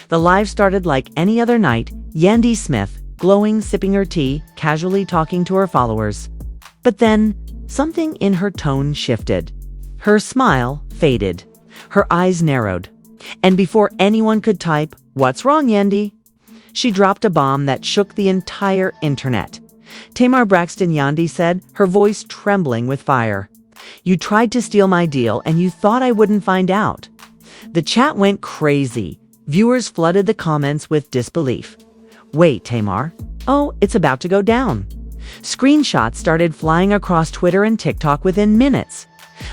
The live started like any other night, Yandy Smith, glowing, sipping her tea, casually talking to her followers. But then, something in her tone shifted. Her smile faded. Her eyes narrowed. And before anyone could type, "What's wrong, Yandy?" she dropped a bomb that shook the entire internet. Tamar Braxton, Yandy said, her voice trembling with fire. "You tried to steal my deal and you thought I wouldn't find out." The chat went crazy. Viewers flooded the comments with disbelief. "Wait, Tamar. Oh, it's about to go down." Screenshots started flying across Twitter and TikTok within minutes.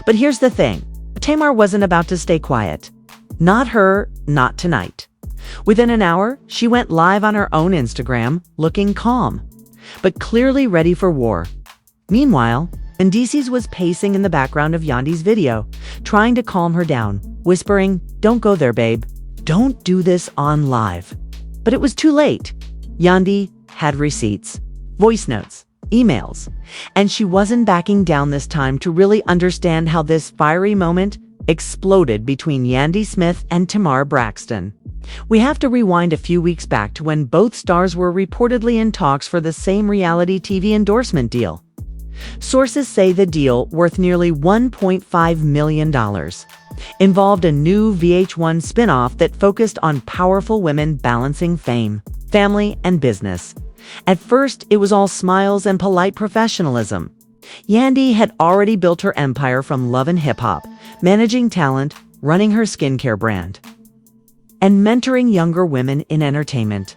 But here's the thing. Tamar wasn't about to stay quiet. Not her, not tonight. Within an hour, she went live on her own Instagram, looking calm, but clearly ready for war. Meanwhile, Mendeecees was pacing in the background of Yandy's video, trying to calm her down, whispering, "Don't go there, babe. Don't do this on live." But it was too late. Yandy had receipts, voice notes, emails, and she wasn't backing down this time to really understand how this fiery moment exploded between Yandy Smith and Tamar Braxton. We have to rewind a few weeks back to when both stars were reportedly in talks for the same reality TV endorsement deal. Sources say the deal, worth nearly $1.5 million, involved a new VH1 spin-off that focused on powerful women balancing fame, family, and business. At first, it was all smiles and polite professionalism. Yandy had already built her empire from Love and Hip Hop, managing talent, running her skincare brand, and mentoring younger women in entertainment.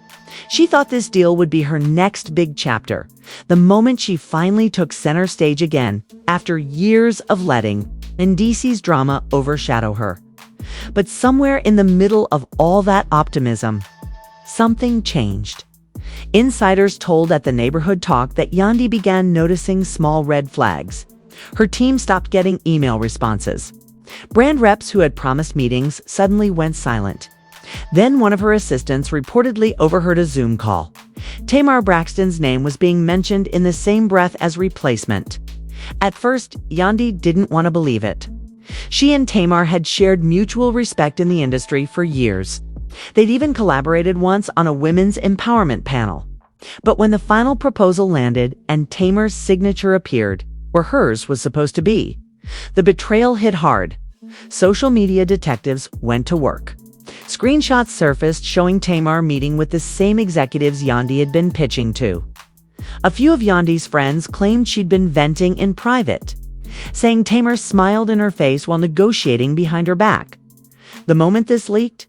She thought this deal would be her next big chapter, the moment she finally took center stage again after years of letting Mendeecees drama overshadow her. But somewhere in the middle of all that optimism, something changed. Insiders told at the Neighborhood Talk that Yandy began noticing small red flags. Her team stopped getting email responses. Brand reps who had promised meetings suddenly went silent. Then one of her assistants reportedly overheard a Zoom call. Tamar Braxton's name was being mentioned in the same breath as replacement. At first, Yandy didn't want to believe it. She and Tamar had shared mutual respect in the industry for years. They'd even collaborated once on a women's empowerment panel. But when the final proposal landed and Tamar's signature appeared, where hers was supposed to be, the betrayal hit hard. Social media detectives went to work. Screenshots surfaced showing Tamar meeting with the same executives Yandy had been pitching to. A few of Yandy's friends claimed she'd been venting in private, saying Tamar smiled in her face while negotiating behind her back. The moment this leaked,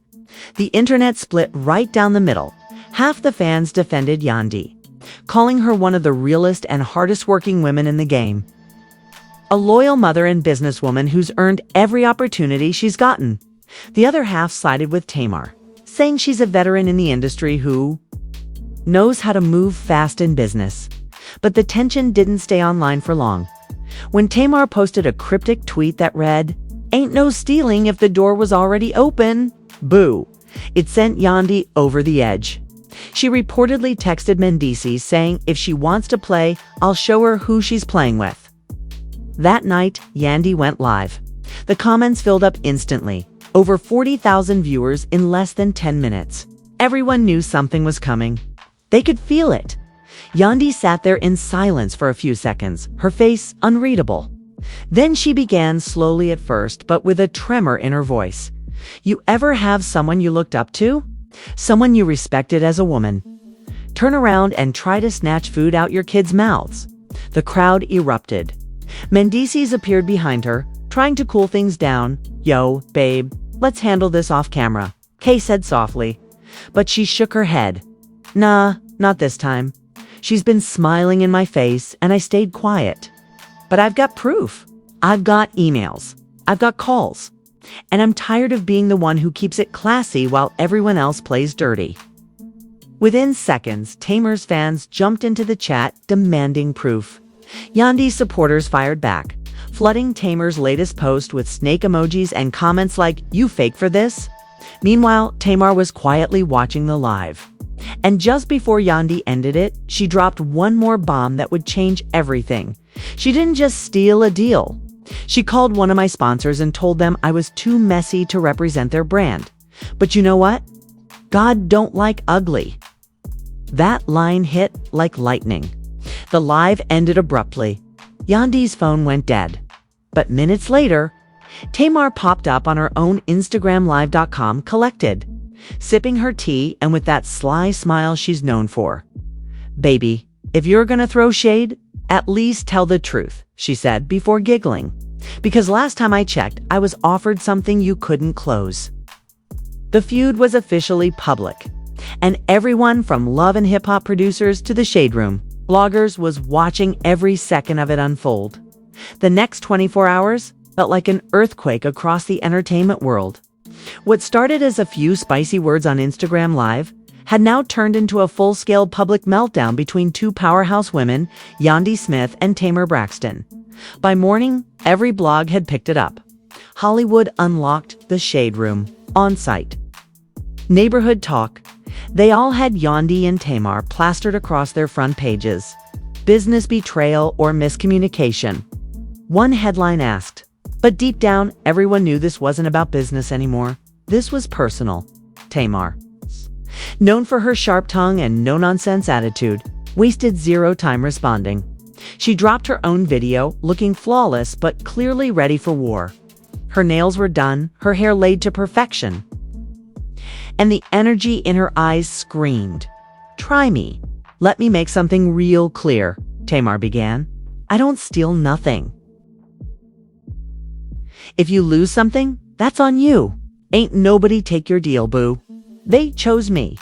the internet split right down the middle. Half the fans defended Yandy, calling her one of the realest and hardest working women in the game. A loyal mother and businesswoman who's earned every opportunity she's gotten. The other half sided with Tamar, saying she's a veteran in the industry who knows how to move fast in business. But the tension didn't stay online for long. When Tamar posted a cryptic tweet that read, "Ain't no stealing if the door was already open," boo, it sent Yandy over the edge. She reportedly texted Mendeecees saying if she wants to play, I'll show her who she's playing with. That night, Yandy went live. The comments filled up instantly. Over 40,000 viewers in less than 10 minutes. Everyone knew something was coming. They could feel it. Yandy sat there in silence for a few seconds, her face unreadable. Then she began slowly at first, but with a tremor in her voice. "You ever have someone you looked up to? Someone you respected as a woman? Turn around and try to snatch food out your kids' mouths." The crowd erupted. Mendeecees appeared behind her, trying to cool things down. "Yo, babe, let's handle this off camera," Kay said softly. But she shook her head. "Nah, not this time. She's been smiling in my face and I stayed quiet. But I've got proof. I've got emails. I've got calls. And I'm tired of being the one who keeps it classy while everyone else plays dirty." Within seconds, Tamar's fans jumped into the chat demanding proof. Yandy's supporters fired back, flooding Tamar's latest post with snake emojis and comments like, "You fake for this?" Meanwhile, Tamar was quietly watching the live. And just before Yandy ended it, she dropped one more bomb that would change everything. She didn't just steal a deal. She called one of my sponsors and told them I was too messy to represent their brand. But you know what? God don't like ugly. That line hit like lightning. The live ended abruptly. Yandy's phone went dead. But minutes later, Tamar popped up on her own InstagramLive.com collected, sipping her tea and with that sly smile she's known for. "Baby, if you're gonna throw shade, at least tell the truth," she said before giggling. "Because last time I checked, I was offered something you couldn't close." The feud was officially public, and everyone from love and hip-hop producers to the Shade Room bloggers was watching every second of it unfold. The next 24 hours felt like an earthquake across the entertainment world. What started as a few spicy words on Instagram Live had now turned into a full-scale public meltdown between two powerhouse women, Yandy Smith and Tamar Braxton. By morning, every blog had picked it up. Hollywood unlocked the Shade Room on site. Neighborhood talk. They all had Yandy and Tamar plastered across their front pages. Business betrayal or miscommunication. One headline asked, but deep down, everyone knew this wasn't about business anymore. This was personal. Tamar, known for her sharp tongue and no-nonsense attitude, wasted zero time responding. She dropped her own video, looking flawless but clearly ready for war. Her nails were done, her hair laid to perfection. And the energy in her eyes screamed, "Try me. Let me make something real clear," Tamar began. "I don't steal nothing. If you lose something, that's on you. Ain't nobody take your deal, boo. They chose me."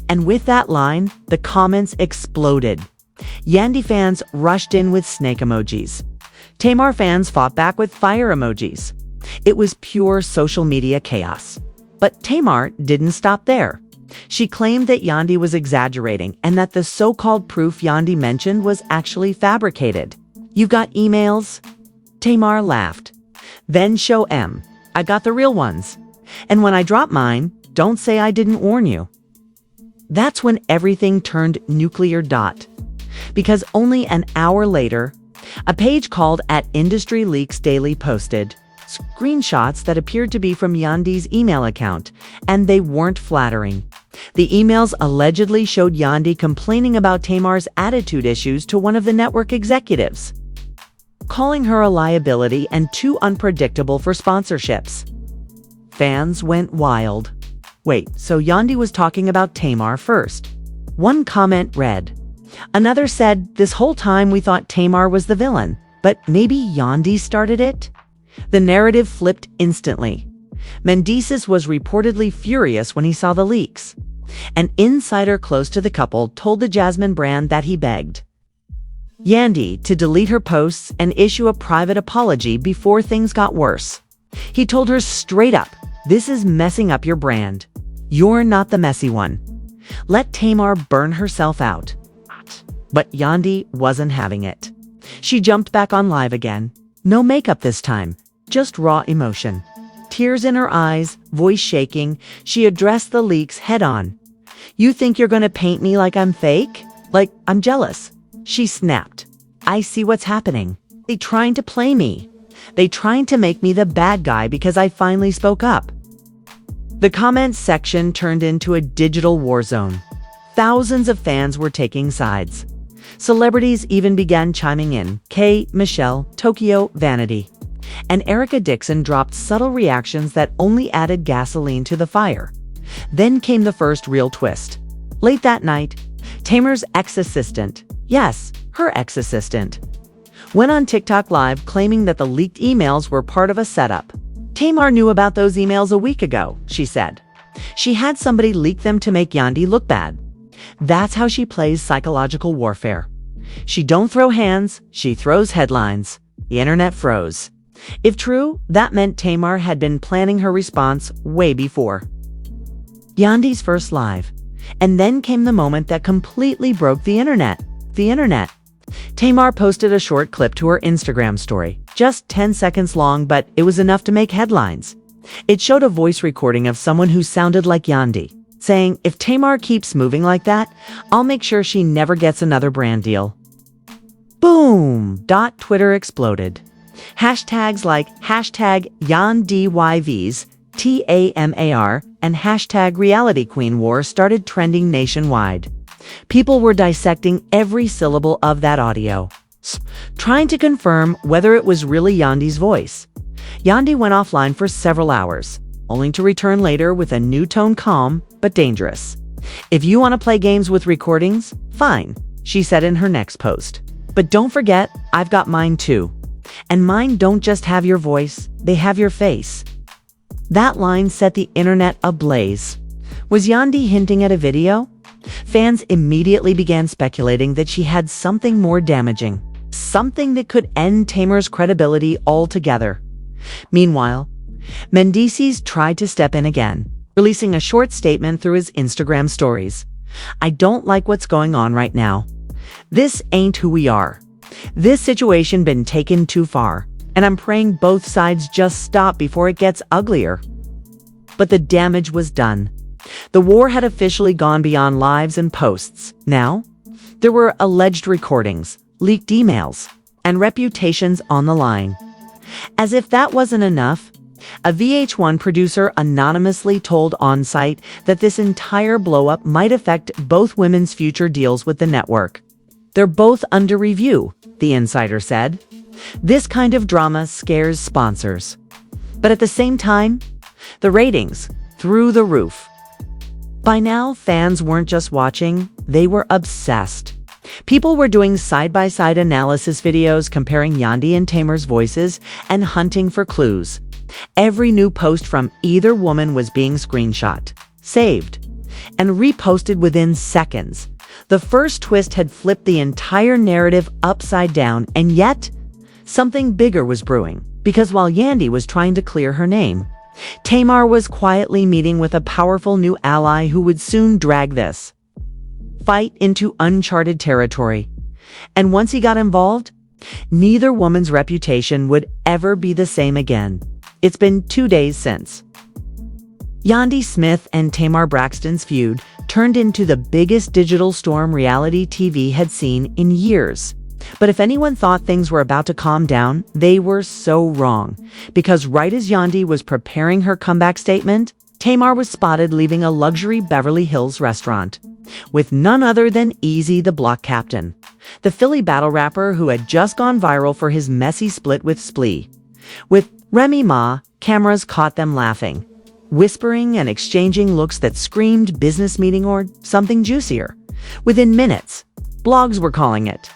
And with that line, the comments exploded. Yandy fans rushed in with snake emojis. Tamar fans fought back with fire emojis. It was pure social media chaos. But Tamar didn't stop there. She claimed that Yandy was exaggerating and that the so-called proof Yandy mentioned was actually fabricated. "You got emails?" Tamar laughed. "Then show 'em. I got the real ones. And when I drop mine, don't say I didn't warn you." That's when everything turned nuclear dot. Because only an hour later, a page called @IndustryLeaksDaily posted screenshots that appeared to be from Yandy's email account, and they weren't flattering. The emails allegedly showed Yandy complaining about Tamar's attitude issues to one of the network executives, calling her a liability and too unpredictable for sponsorships. Fans went wild. Wait, so Yandy was talking about Tamar first? One comment read. Another said, "This whole time we thought Tamar was the villain, but maybe Yandy started it?" The narrative flipped instantly. Mendeecees was reportedly furious when he saw the leaks. An insider close to the couple told the Jasmine brand that he begged Yandy to delete her posts and issue a private apology before things got worse. He told her straight up, "This is messing up your brand. You're not the messy one. Let Tamar burn herself out." But Yandy wasn't having it. She jumped back on live again. No makeup this time, just raw emotion. Tears in her eyes, voice shaking, she addressed the leaks head on. "You think you're gonna paint me like I'm fake? Like I'm jealous?" She snapped. "I see what's happening. They trying to play me. They trying to make me the bad guy because I finally spoke up." The comments section turned into a digital war zone. Thousands of fans were taking sides. Celebrities even began chiming in. Michelle, Tokyo, Vanity. And Erica Dixon dropped subtle reactions that only added gasoline to the fire. Then came the first real twist. Late that night, Tamar's ex-assistant, yes, her ex-assistant, went on TikTok Live claiming that the leaked emails were part of a setup. Tamar knew about those emails a week ago, she said. She had somebody leak them to make Yandy look bad. That's how she plays psychological warfare. She don't throw hands, she throws headlines. The internet froze. If true, that meant Tamar had been planning her response way before. Yandy's first live. And then came the moment that completely broke the internet. Tamar posted a short clip to her Instagram story, just 10 seconds long, but it was enough to make headlines. It showed a voice recording of someone who sounded like Yandy, saying, "If Tamar keeps moving like that, I'll make sure she never gets another brand deal." Boom! Twitter exploded. Hashtags like #YandyYVs, TAMAR, and hashtag reality queen war started trending nationwide. People were dissecting every syllable of that audio, trying to confirm whether it was really Yandy's voice. Yandy went offline for several hours, only to return later with a new tone, calm but dangerous. "If you want to play games with recordings, fine," she said in her next post. "But don't forget, I've got mine too. And mine don't just have your voice, they have your face." That line set the internet ablaze. Was Yandy hinting at a video? Fans immediately began speculating that she had something more damaging, something that could end Tamar's credibility altogether. Meanwhile, Mendeecees tried to step in again, releasing a short statement through his Instagram stories. "I don't like what's going on right now. This ain't who we are. This situation been taken too far, and I'm praying both sides just stop before it gets uglier." But the damage was done. The war had officially gone beyond lives and posts. Now, there were alleged recordings, leaked emails, and reputations on the line. As if that wasn't enough, a VH1 producer anonymously told On-Site that this entire blow-up might affect both women's future deals with the network. "They're both under review," the insider said. This kind of drama scares sponsors. But at the same time, the ratings, through the roof. By now, fans weren't just watching, they were obsessed. People were doing side-by-side analysis videos comparing Yandy and Tamar's voices and hunting for clues. Every new post from either woman was being screenshot, saved, and reposted within seconds. The first twist had flipped the entire narrative upside down, and yet, something bigger was brewing. Because while Yandy was trying to clear her name, Tamar was quietly meeting with a powerful new ally who would soon drag this fight into uncharted territory. And once he got involved, neither woman's reputation would ever be the same again. It's been 2 days since Yandy Smith and Tamar Braxton's feud turned into the biggest digital storm reality TV had seen in years. But if anyone thought things were about to calm down, they were so wrong. Because right as Yandy was preparing her comeback statement, Tamar was spotted leaving a luxury Beverly Hills restaurant with none other than Easy the Block Captain, the Philly battle rapper who had just gone viral for his messy split with Splee. With Remy Ma, cameras caught them laughing, whispering and exchanging looks that screamed business meeting or something juicier. Within minutes, blogs were calling it.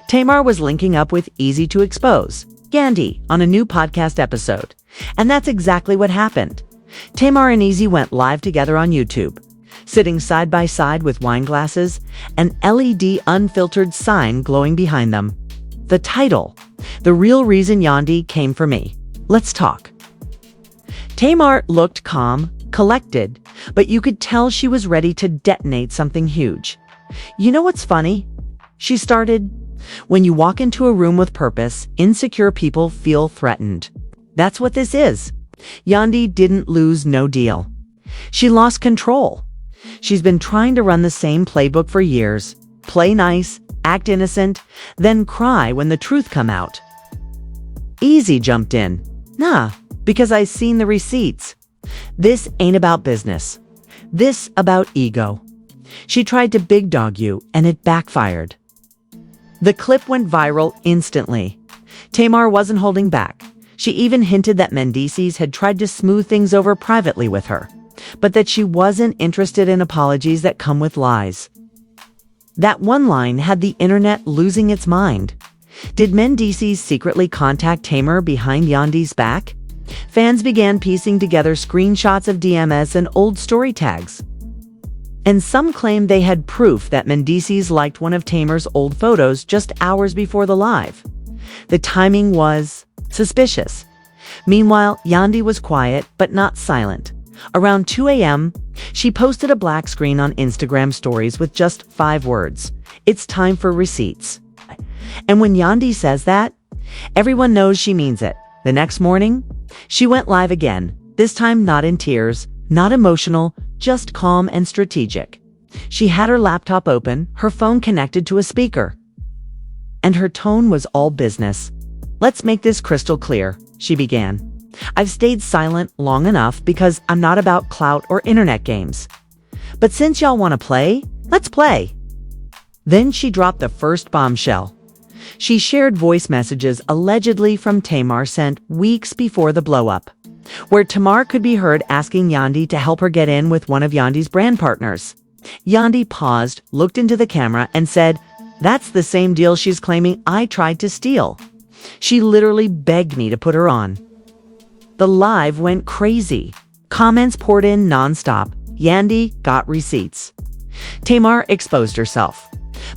Tamar was linking up with Easy to expose Yandy on a new podcast episode. And that's exactly what happened. Tamar and Easy went live together on YouTube, sitting side by side with wine glasses, an LED unfiltered sign glowing behind them. The title, "The Real Reason Yandy Came for Me. Let's Talk." Tamar looked calm, collected, but you could tell she was ready to detonate something huge. "You know what's funny?" she started. "When you walk into a room with purpose, insecure people feel threatened. That's what this is. Yandy didn't lose no deal. She lost control. She's been trying to run the same playbook for years. Play nice, act innocent, then cry when the truth come out." Easy jumped in. "Nah, because I seen the receipts. This ain't about business. This about ego. She tried to big dog you, and it backfired." The clip went viral instantly. Tamar wasn't holding back. She even hinted that Mendeecees had tried to smooth things over privately with her, but that she wasn't interested in apologies that come with lies. That one line had the internet losing its mind. Did Mendeecees secretly contact Tamar behind Yandy's back? Fans began piecing together screenshots of DMs and old story tags. And some claimed they had proof that Mendeecees liked one of Tamar's old photos just hours before the live. The timing was suspicious. Meanwhile, Yandy was quiet, but not silent. Around 2 a.m., she posted a black screen on Instagram stories with just 5 words. "It's time for receipts." And when Yandy says that, everyone knows she means it. The next morning, she went live again, this time not in tears, not emotional, just calm and strategic. She had her laptop open, her phone connected to a speaker. And her tone was all business. "Let's make this crystal clear," she began. I've stayed silent long enough because I'm not about clout or internet games. But since y'all want to play, let's play." Then she dropped the first bombshell. She shared voice messages allegedly from Tamar sent weeks before the blow-up, where Tamar could be heard asking Yandy to help her get in with one of Yandy's brand partners. Yandy paused, looked into the camera, and said, "That's the same deal she's claiming I tried to steal. She literally begged me to put her on." The live went crazy. Comments poured in nonstop. Yandy got receipts. Tamar exposed herself.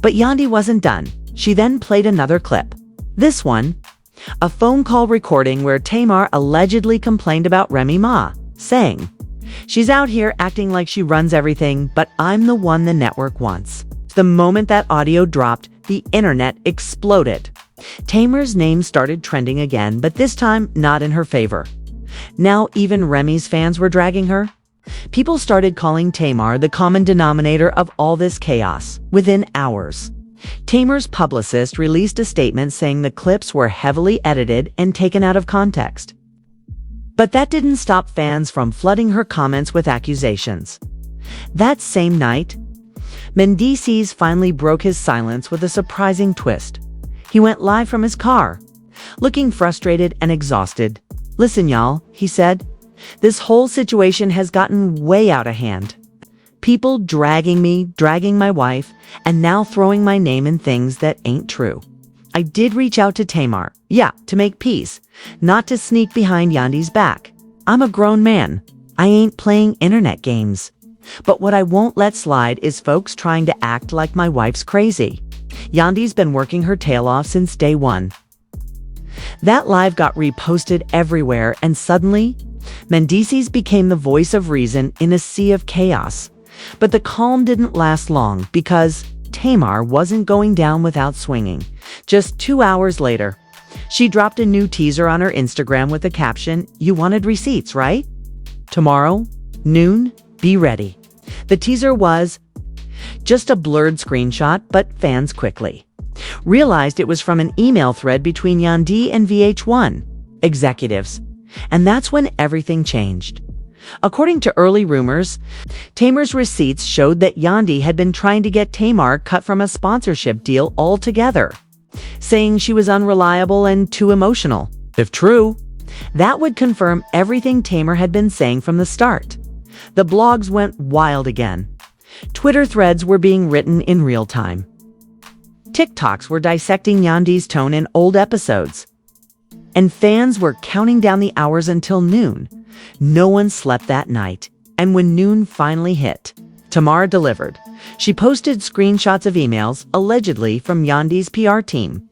But Yandy wasn't done. She then played another clip. This one, a phone call recording where Tamar allegedly complained about Remy Ma, saying, "She's out here acting like she runs everything, but I'm the one the network wants." The moment that audio dropped, the internet exploded. Tamar's name started trending again, but this time not in her favor. Now even Remy's fans were dragging her. People started calling Tamar the common denominator of all this chaos. Within hours, Tamar's publicist released a statement saying the clips were heavily edited and taken out of context. But that didn't stop fans from flooding her comments with accusations. That same night, Mendeecees finally broke his silence with a surprising twist. He went live from his car, looking frustrated and exhausted. "Listen, y'all," he said. "This whole situation has gotten way out of hand. People dragging me, dragging my wife, and now throwing my name in things that ain't true. I did reach out to Tamar, to make peace, not to sneak behind Yandy's back. I'm a grown man. I ain't playing internet games. But what I won't let slide is folks trying to act like my wife's crazy. Yandy's been working her tail off since day one." That live got reposted everywhere, and suddenly, Mendeecees became the voice of reason in a sea of chaos. But the calm didn't last long because Tamar wasn't going down without swinging. Just 2 hours later, she dropped a new teaser on her Instagram with the caption, "You wanted receipts, right? Tomorrow, noon, be ready." The teaser was just a blurred screenshot, but fans quickly realized it was from an email thread between Yandy and VH1 executives. And that's when everything changed. According to early rumors, Tamar's receipts showed that Yandy had been trying to get Tamar cut from a sponsorship deal altogether, saying she was unreliable and too emotional. If true, that would confirm everything Tamar had been saying from the start. The blogs went wild again. Twitter threads were being written in real time. TikToks were dissecting Yandy's tone in old episodes. And fans were counting down the hours until noon. No one slept that night. And when noon finally hit, Tamar delivered. She posted screenshots of emails, allegedly from Yandy's PR team,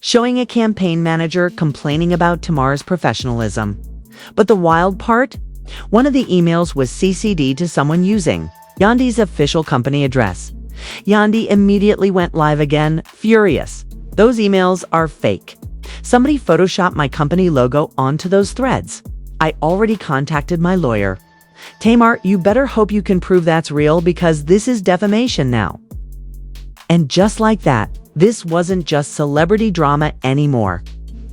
showing a campaign manager complaining about Tamar's professionalism. But the wild part? One of the emails was CC'd to someone using Yandy's official company address. Yandy immediately went live again, furious. "Those emails are fake. Somebody photoshopped my company logo onto those threads. I already contacted my lawyer. Tamar, you better hope you can prove that's real because this is defamation now." And just like that, this wasn't just celebrity drama anymore.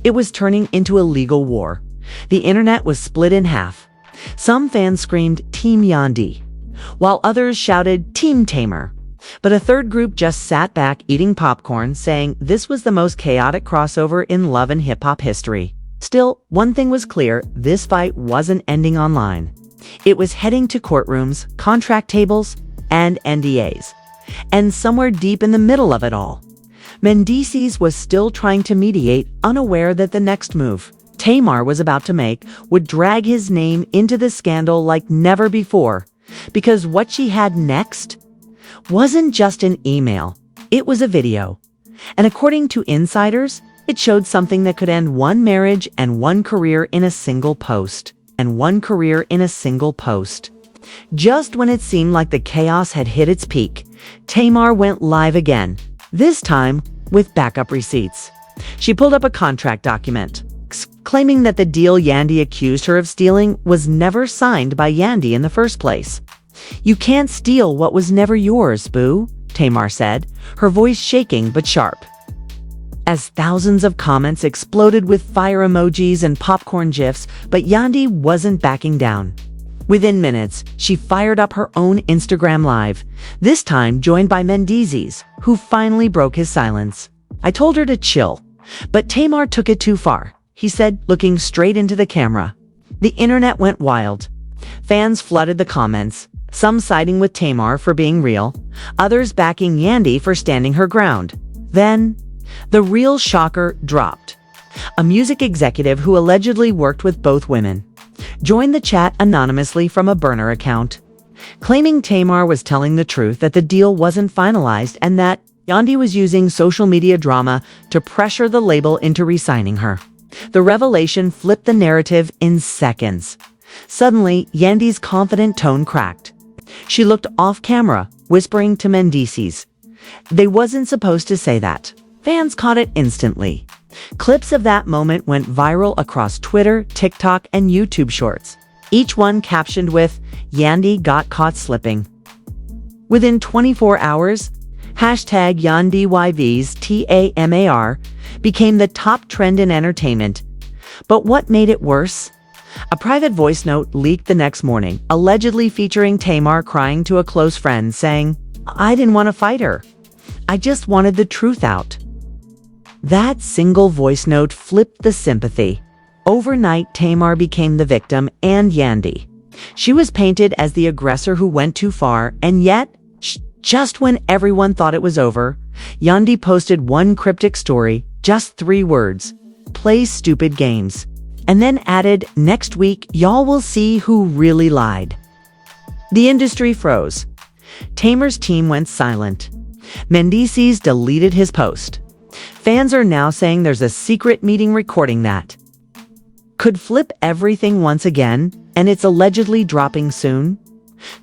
It was turning into a legal war. The internet was split in half. Some fans screamed Team Yandy, while others shouted Team Tamar. But a third group just sat back eating popcorn, saying this was the most chaotic crossover in love and hip-hop history. Still, one thing was clear, this fight wasn't ending online. It was heading to courtrooms, contract tables, and NDAs. And somewhere deep in the middle of it all, Mendeecees was still trying to mediate, unaware that the next move Tamar was about to make would drag his name into the scandal like never before. Because what she had next wasn't just an email, it was a video. And according to insiders, it showed something that could end one marriage and one career in a single post. And one career in a single post. Just when it seemed like the chaos had hit its peak, Tamar went live again, this time with backup receipts. She pulled up a contract document, claiming that the deal Yandy accused her of stealing was never signed by Yandy in the first place. "You can't steal what was never yours, boo," Tamar said, her voice shaking but sharp. as thousands of comments exploded with fire emojis and popcorn gifs, but Yandy wasn't backing down. Within minutes, she fired up her own Instagram Live, this time joined by Mendeecees, who finally broke his silence. "I told her to chill, but Tamar took it too far," he said, looking straight into the camera. The internet went wild. Fans flooded the comments, some siding with Tamar for being real, others backing Yandy for standing her ground. Then, the real shocker dropped. A music executive who allegedly worked with both women joined the chat anonymously from a burner account, claiming Tamar was telling the truth that the deal wasn't finalized and that Yandy was using social media drama to pressure the label into re-signing her. The revelation flipped the narrative in seconds. Suddenly, Yandy's confident tone cracked. She looked off camera, whispering to Mendeecees, "They wasn't supposed to say that." Fans caught it instantly. Clips of that moment went viral across Twitter, TikTok, and YouTube Shorts, each one captioned with, "Yandy got caught slipping." Within 24 hours, hashtag YandyYVs TAMAR became the top trend in entertainment. But what made it worse? A private voice note leaked the next morning, allegedly featuring Tamar crying to a close friend, saying, "I didn't want to fight her. I just wanted the truth out." That single voice note flipped the sympathy. Overnight, Tamar became the victim and Yandy. She was painted as the aggressor who went too far, and yet, just when everyone thought it was over, Yandy posted one cryptic story, just 3 words, "Play stupid games," and then added, "Next week, y'all will see who really lied." The industry froze. Tamar's team went silent. Mendeecees deleted his post. Fans are now saying there's a secret meeting recording that could flip everything once again, and it's allegedly dropping soon.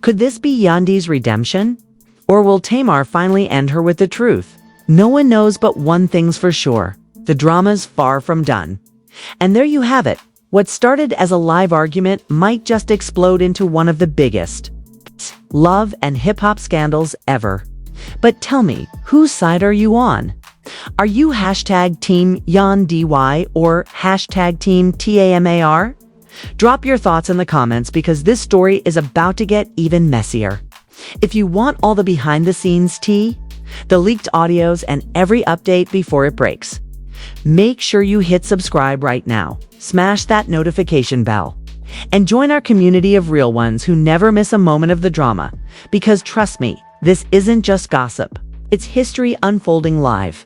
Could this be Yandy's redemption? Or will Tamar finally end her with the truth? No one knows, but one thing's for sure. The drama's far from done. And there you have it. What started as a live argument might just explode into one of the biggest love and hip-hop scandals ever. But tell me, whose side are you on? Are you hashtag Team YanDY or hashtag Team TAMAR? Drop your thoughts in the comments because this story is about to get even messier. If you want all the behind-the-scenes tea, the leaked audios, and every update before it breaks, make sure you hit subscribe right now, smash that notification bell, and join our community of real ones who never miss a moment of the drama. Because trust me, this isn't just gossip. It's history unfolding live.